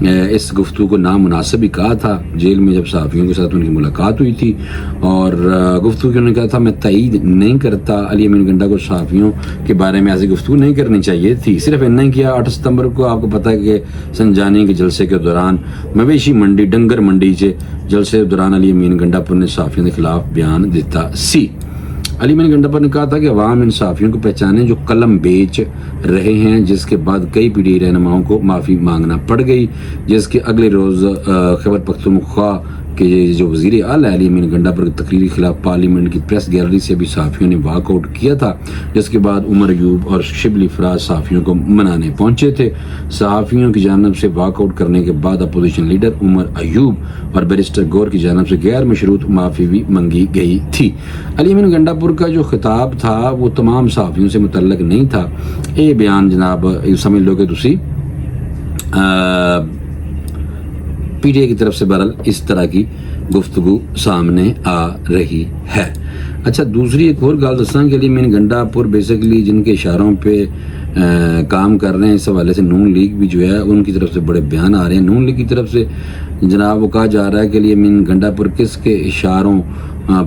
اس گفتگو کو نامناسب ہی کہا تھا جیل میں جب صحافیوں کے ساتھ ان کی ملاقات ہوئی تھی، اور گفتگو کی انہوں نے کہا تھا میں تائید نہیں کرتا، علی امین گنڈا کو صحافیوں کے بارے میں ایسی گفتگو نہیں کرنی چاہیے تھی، صرف اتنا ہی کیا۔ 8 ستمبر کو آپ کو پتہ ہے کہ سنجانی کے جلسے کے دوران مویشی منڈی ڈنگر منڈی سے جلسے کے دوران علی امین گنڈا پر نے صحافیوں کے خلاف بیان دیتا سی۔ علی امین گنڈا پر نے کہا تھا کہ عوام ان صحافیوں کو پہچانے جو قلم بیچ رہے ہیں، جس کے بعد کئی پی ٹی آئی رہنماؤں کو معافی مانگنا پڑ گئی، جس کے اگلے روز خیبر پختونخوا کہ جو وزیر اعلیٰ علی امین گنڈا پر تقریر کے خلاف پارلیمنٹ کی پریس گیلری سے بھی صحافیوں نے واک آؤٹ کیا تھا، جس کے بعد عمر ایوب اور شبلی فراز صحافیوں کو منانے پہنچے تھے۔ صحافیوں کی جانب سے واک آؤٹ کرنے کے بعد اپوزیشن لیڈر عمر ایوب اور بیرسٹر گور کی جانب سے غیر مشروط معافی بھی مانگی گئی تھی۔ علی امین گنڈا پور کا جو خطاب تھا وہ تمام صحافیوں سے متعلق نہیں تھا۔ یہ بیان جناب سمجھ لو کہ تسی پی ٹی آئی کی طرف سے بہرحال اس طرح کی گفتگو سامنے آ رہی ہے۔ اچھا، دوسری ایک اور گال دساں کہ علی امین گنڈا پور بیسیکلی جن کے اشاروں پہ کام کر رہے ہیں، اس حوالے سے نون لیگ بھی جو ہے ان کی طرف سے بڑے بیان آ رہے ہیں۔ نون لیگ کی طرف سے جناب وہ کہا جا رہا ہے کہ علی امین گنڈا پور کس کے اشاروں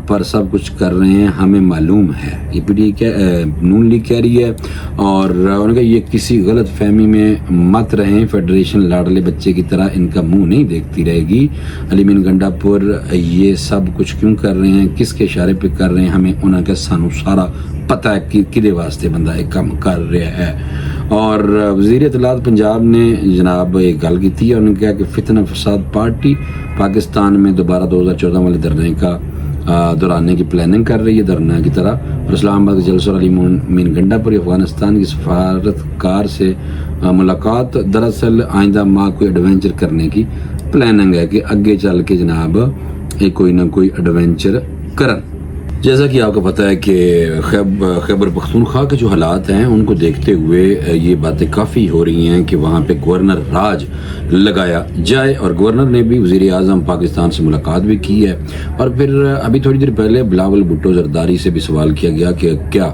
پر سب کچھ کر رہے ہیں ہمیں معلوم ہے، یہ P T I known league کہہ رہی ہے، اور انہوں نے کہا یہ کسی غلط فہمی میں مت رہیں، فیڈریشن لاڈلے بچے کی طرح ان کا منہ نہیں دیکھتی رہے گی۔ علی امین گنڈا پور یہ سب کچھ کیوں کر رہے ہیں، کس کے اشارے پہ کر رہے ہیں، ہمیں انہوں کا سانو سارا پتہ ہے کہ کدے واسطے بندہ ایک کام کر رہا ہے۔ اور وزیر اطلاعات پنجاب نے جناب ایک گل کی تھی، اور انہوں نے کہا کہ فتنہ فساد پارٹی پاکستان میں دوبارہ 2014 والے دھرنے کا دہرانے کی پلاننگ کر رہی ہے دھرنا کی طرح، اور اسلام آباد کے جلسہ علی امین گنڈا پر افغانستان کی سفارتکار سے ملاقات دراصل آئندہ ماہ کوئی ایڈونچر کرنے کی پلاننگ ہے کہ آگے چل کے جناب کوئی نہ کوئی ایڈونچر کرن۔ جیسا کہ آپ کو پتہ ہے کہ خیبر پختونخوا کے جو حالات ہیں ان کو دیکھتے ہوئے یہ باتیں کافی ہو رہی ہیں کہ وہاں پہ گورنر راج لگایا جائے، اور گورنر نے بھی وزیر اعظم پاکستان سے ملاقات بھی کی ہے۔ اور پھر ابھی تھوڑی دیر پہلے بلاول بھٹو زرداری سے بھی سوال کیا گیا کہ کیا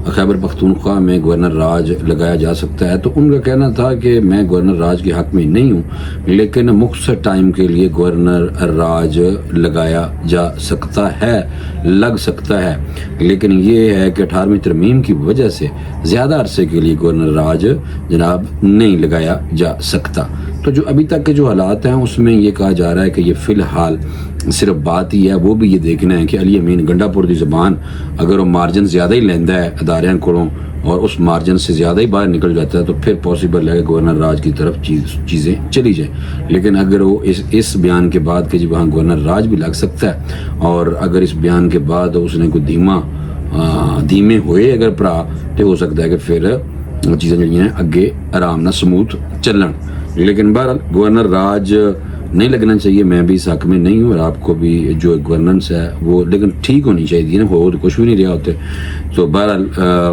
خیبر پختونخوا میں گورنر راج لگایا جا سکتا ہے، تو ان کا کہنا تھا کہ میں گورنر راج کے حق میں نہیں ہوں، لیکن مختصر ٹائم کے لیے گورنر راج لگایا جا سکتا ہے، لگ سکتا ہے، لیکن یہ ہے کہ 18ویں ترمیم کی وجہ سے زیادہ عرصے کے لیے گورنر راج جناب نہیں لگایا جا سکتا۔ تو جو ابھی تک کے جو حالات ہیں اس میں یہ کہا جا رہا ہے کہ یہ فی الحال صرف بات ہی ہے، وہ بھی یہ دیکھنا ہے کہ علی امین گنڈا پور دی زبان اگر وہ مارجن زیادہ ہی لیندہ ہے اداریاں کولوں اور اس مارجن سے زیادہ ہی باہر نکل جاتا ہے تو پھر پاسبل ہے کہ گورنر راج کی طرف چیزیں چلی جائیں، لیکن اگر وہ اس بیان کے بعد کہ جی وہاں گورنر راج بھی لگ سکتا ہے، اور اگر اس بیان کے بعد اس نے کوئی دھیمے ہوئے اگر پرا تو ہو سکتا ہے کہ پھر چیزیں جڑی ہیں اگے آرام نہ سموتھ چلن، لیکن بہرحال گورنر راج نہیں لگنا چاہیے، میں بھی اس حق میں نہیں ہوں، اور آپ کو بھی جو گورننس ہے وہ لیکن ٹھیک ہونی چاہیے نا، وہ تو کچھ بھی نہیں رہا ہوتے۔ تو بہرحال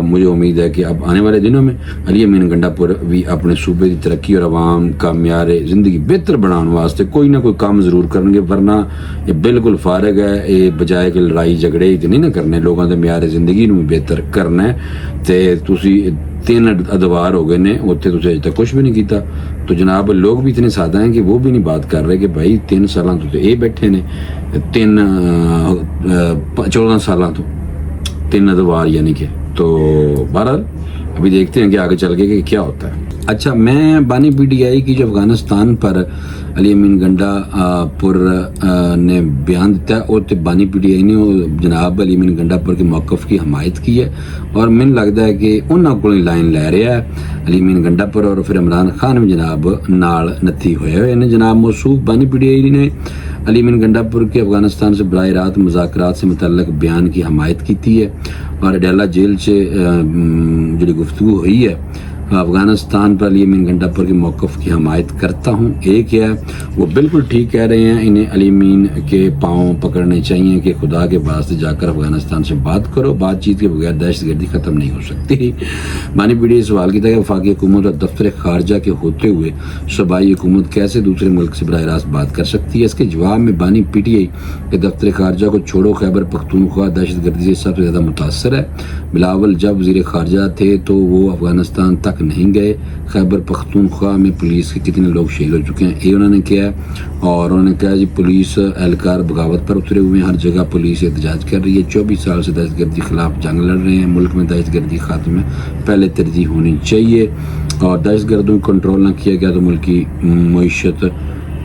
مجھے امید ہے کہ اب آنے والے دنوں میں علی امین گنڈا پور بھی اپنے صوبے کی ترقی اور عوام کا معیار زندگی بہتر بنانے واسطے کوئی نہ کوئی کام ضرور کریں گے، ورنہ یہ بالکل فارغ ہے، یہ بجائے کہ لڑائی جھگڑے نہیں نہ کرنے، لوگوں کے معیار زندگی نو بہتر کرنا ہے۔ تے تسی 3 ادوار ہو گئے نے اتنے تسی اجے تک کچھ بھی نہیں کیتا، تو جناب لوگ بھی اتنے سادہ ہیں کہ وہ بھی نہیں بات کر رہے کہ بھائی 3 سالاں تو یہ بیٹھے نے 14 سالاں تو 3 ادوار یعنی کہ، تو بہرحال ابھی دیکھتے ہیں کہ آگے چل کے کہ کیا ہوتا ہے۔ اچھا، میں بانی پی ٹی آئی کی جو افغانستان پر علی امین گنڈا پور نے بیان دیتا ہے اور بانی پی ٹی آئی نے جناب علی امین گنڈا پور کے موقف کی حمایت کی ہے، اور من لگتا ہے کہ انہوں کو لائن لے رہا ہے علی امین گنڈا پور، اور پھر عمران خان بھی جناب نال نتی ہوئے ہیں۔ جناب موصوف بانی پی ٹی آئی نے علی امین گنڈا پور کے افغانستان سے براہ راست مذاکرات سے متعلق بیان کی حمایت کی ہے، اور اڈیالہ جیل سے جو گفتگو ہوئی ہے افغانستان پر علی امین گنڈا پور کے موقف کی حمایت کرتا ہوں۔ ایک ہے وہ بالکل ٹھیک کہہ رہے ہیں، انہیں علی امین کے پاؤں پکڑنے چاہیے کہ خدا کے واسطے جا کر افغانستان سے بات کرو، بات چیت کے بغیر دہشت گردی ختم نہیں ہو سکتی۔ بانی پی ٹی آئی سوال کیا تھا کہ وفاقی حکومت اور دفتر خارجہ کے ہوتے ہوئے صوبائی حکومت کیسے دوسرے ملک سے براہ راست بات کر سکتی ہے۔ اس کے جواب میں بانی پی ٹی آئی کہ دفتر خارجہ کو چھوڑو، خیبر پختونخوا دہشت گردی سے سب سے زیادہ متاثر ہے۔ بلاول جب وزیر خارجہ تھے تو وہ افغانستان تک تک نہیں گئے. خیبر پختونخوا میں پولیس کے کتنے لوگ شہید ہو چکے ہیں یہ انہوں نے کیا ہے. اور انہوں نے کہا جی پولیس اہلکار بغاوت پر اترے ہوئے ہیں, ہر جگہ پولیس احتجاج کر رہی ہے, 24 سال سے دہشت گردی خلاف جنگ لڑ رہے ہیں, ملک میں دہشت گردی خاتمے پہلے ترجیح ہونی چاہیے, اور دہشت گردوں کو کنٹرول نہ کیا گیا تو ملک کی معیشت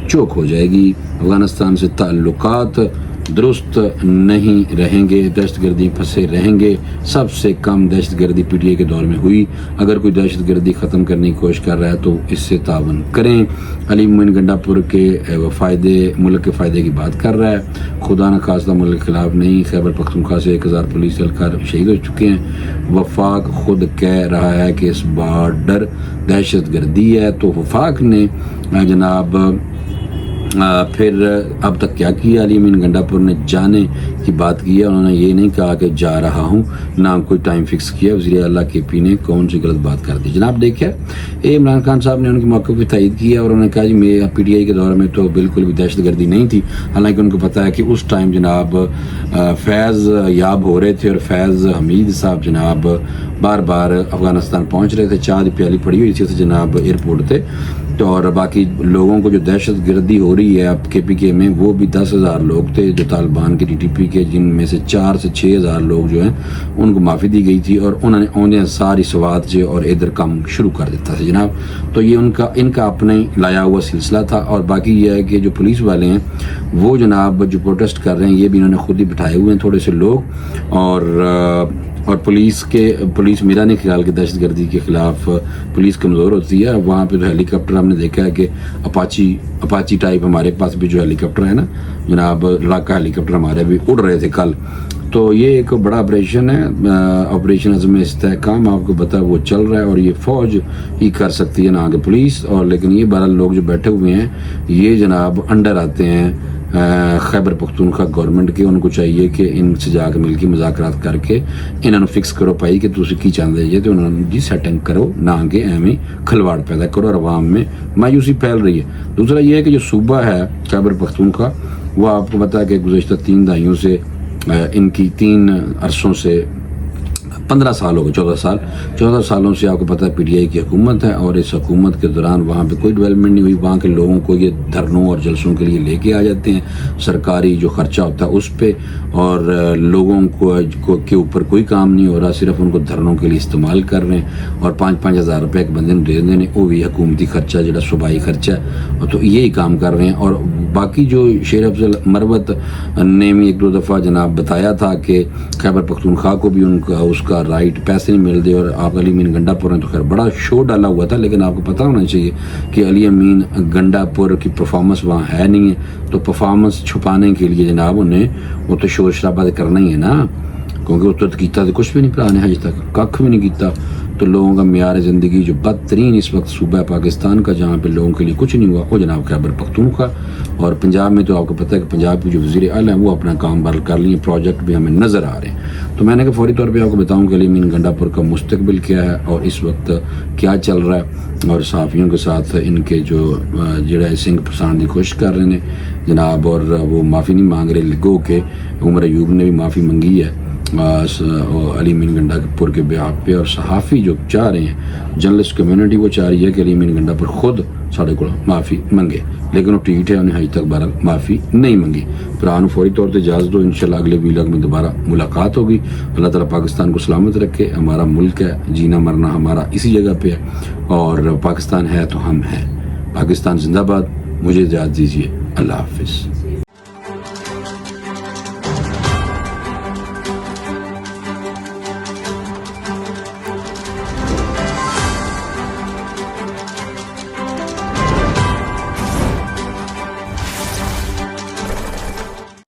چوک ہو جائے گی. افغانستان سے تعلقات درست نہیں رہیں گے, دہشت گردی پھنسے رہیں گے. سب سے کم دہشت گردی پی ٹی آئی کے دور میں ہوئی. اگر کوئی دہشت گردی ختم کرنے کی کوشش کر رہا ہے تو اس سے تعاون کریں. علی مومن گنڈا پور کے فائدے ملک کے فائدے کی بات کر رہا ہے, خدا نہ خواستہ ملک کے خلاف نہیں. خیبر پختونخوا سے 1000 پولیس اہلکار شہید ہو چکے ہیں. وفاق خود کہہ رہا ہے کہ اس بارڈر دہشت گردی ہے, تو وفاق نے جناب پھر اب تک کیا کیا. علی امین گنڈا پور نے جانے کی بات کی ہے, انہوں نے یہ نہیں کہا کہ جا رہا ہوں, نہ کوئی ٹائم فکس کیا. وزیر اعلیٰ کے پی نے کون سی غلط بات کر دی. جناب دیکھیں عمران خان صاحب نے ان کے موقع پہ تائید کیا اور انہوں نے کہا جی میں پی ٹی آئی کے دور میں تو بالکل بھی دہشت گردی نہیں تھی, حالانکہ ان کو پتہ ہے کہ اس ٹائم جناب فیض یاب ہو رہے تھے اور فیض حمید صاحب جناب بار بار افغانستان پہنچ رہے تھے, چائے دی پیالی پڑی ہوئی تھی جناب ایئرپورٹ پہ. تو اور باقی لوگوں کو جو دہشت گردی ہو رہی ہے اب کے پی کے میں, وہ بھی 10,000 لوگ تھے جو طالبان کے ٹی ٹی پی کے, جن میں سے 4 سے 6,000 لوگ جو ہیں ان کو معافی دی گئی تھی, اور انہوں نے انہیں ساری سوات جو اور ادھر کام شروع کر دیتا تھا جناب. تو یہ ان کا اپنے لایا ہوا سلسلہ تھا. اور باقی یہ ہے کہ جو پولیس والے ہیں وہ جناب جو پروٹیسٹ کر رہے ہیں یہ بھی انہوں نے خود ہی بٹھائے ہوئے ہیں تھوڑے سے لوگ. اور پولیس میرا نہیں خیال کہ دہشت گردی کے خلاف پولیس کمزور ہوتی ہے. وہاں پہ تو ہیلی کاپٹر ہم نے دیکھا ہے کہ اپاچی ٹائپ ہمارے پاس بھی جو ہیلی کاپٹر ہے نا جناب, لڑاکا ہیلی کاپٹر ہمارے بھی اڑ رہے تھے کل. تو یہ ایک بڑا آپریشن ہے, آپریشن عزم استحکام آپ کو بتا وہ چل رہا ہے, اور یہ فوج ہی کر سکتی ہے نہ کہ پولیس. اور لیکن یہ 12 لوگ جو بیٹھے ہوئے ہیں یہ جناب انڈر آتے ہیں خیبر پختونخوا گورنمنٹ کے. ان کو چاہیے کہ ان سے جا کے مل کے مذاکرات کر کے انہوں نے فکس کرو پائی کہ تسی کی چاہتے جی, تو انہوں نے جی سیٹنگ کرو, نہ کہ ایویں کھلواڑ پیدا کرو اور عوام میں مایوسی پھیل رہی ہے. دوسرا یہ ہے کہ جو صوبہ ہے خیبر پختونخوا وہ آپ کو پتا ہے کہ گزشتہ 3 دہائیوں سے ان کی 3 عرصوں سے 15 سال ہو گئے, 14 سالوں سے آپ کو پتہ ہے پی ٹی آئی کی حکومت ہے, اور اس حکومت کے دوران وہاں پہ کوئی ڈیولپمنٹ نہیں ہوئی. وہاں کے لوگوں کو یہ دھرنوں اور جلسوں کے لیے لے کے آ جاتے ہیں, سرکاری جو خرچہ ہوتا ہے اس پہ, اور لوگوں کو کے اوپر کوئی کام نہیں ہو رہا, صرف ان کو دھرنوں کے لیے استعمال کر رہے ہیں, اور 5-5 ہزار روپے ایک بندے دے دینے, وہ بھی حکومتی خرچہ جڑا صوبائی خرچہ ہے, تو یہی کام کر رہے ہیں. اور باقی جو شیر افضل مروت نے بھی 1-2 دفعہ جناب بتایا تھا کہ خیبر پختونخوا کو بھی اس کا رائٹ پیسے نہیں مل دے, اور آپ علی امین گنڈا پور نے تو خیر بڑا شو ڈالا ہوا تھا, لیکن آپ کو پتہ ہونا چاہیے کہ علی امین گنڈا پور کی پرفارمنس وہاں ہے نہیں ہے, تو پرفارمنس چھپانے کے لیے جناب انہیں وہ تو شور شرابہ کرنا ہی ہے نا, کیونکہ وہ تو کیتا تو کچھ بھی نہیں پرانے حج تک کھ بھی نہیں کیتا. تو لوگوں کا معیار زندگی جو بدترین اس وقت صوبہ پاکستان کا جہاں پہ لوگوں کے لیے کچھ نہیں ہوا وہ جناب خیبر پختونخوا. اور پنجاب میں تو آپ کو پتہ ہے کہ پنجاب کے جو وزیر اعلیٰ ہیں وہ اپنا کام بھر کر لیے, پروجیکٹ بھی ہمیں نظر آ رہے ہیں. تو میں نے کہ فوری طور پہ آپ کو بتاؤں کہ علی امین گنڈا پور کا مستقبل کیا ہے اور اس وقت کیا چل رہا ہے, اور صحافیوں کے ساتھ ان کے جو جڑا سنگھ پھسان کی کوشش کر رہے ہیں جناب, اور وہ معافی نہیں مانگ رہے. لگو کہ عمر ایوب نے بھی معافی منگی ہے علی امین گنڈا پور کے بیاپ پہ, اور صحافی جو چاہ رہے ہیں, جرنلسٹ کمیونٹی وہ چاہ رہی ہے کہ علی امین گنڈا پور خود سارے کو معافی منگے, لیکن وہ ٹھیک ہے انہیں حج تک بہرحال معافی نہیں منگی. پھر فوری طور پہ اجازت دو, انشاءاللہ اگلے ویلاگ میں دوبارہ ملاقات ہوگی. اللہ تعالیٰ پاکستان کو سلامت رکھے. ہمارا ملک ہے, جینا مرنا ہمارا اسی جگہ پہ ہے, اور پاکستان ہے تو ہم ہیں. پاکستان زندہ باد. مجھے اجازت دیجیے, اللہ حافظ.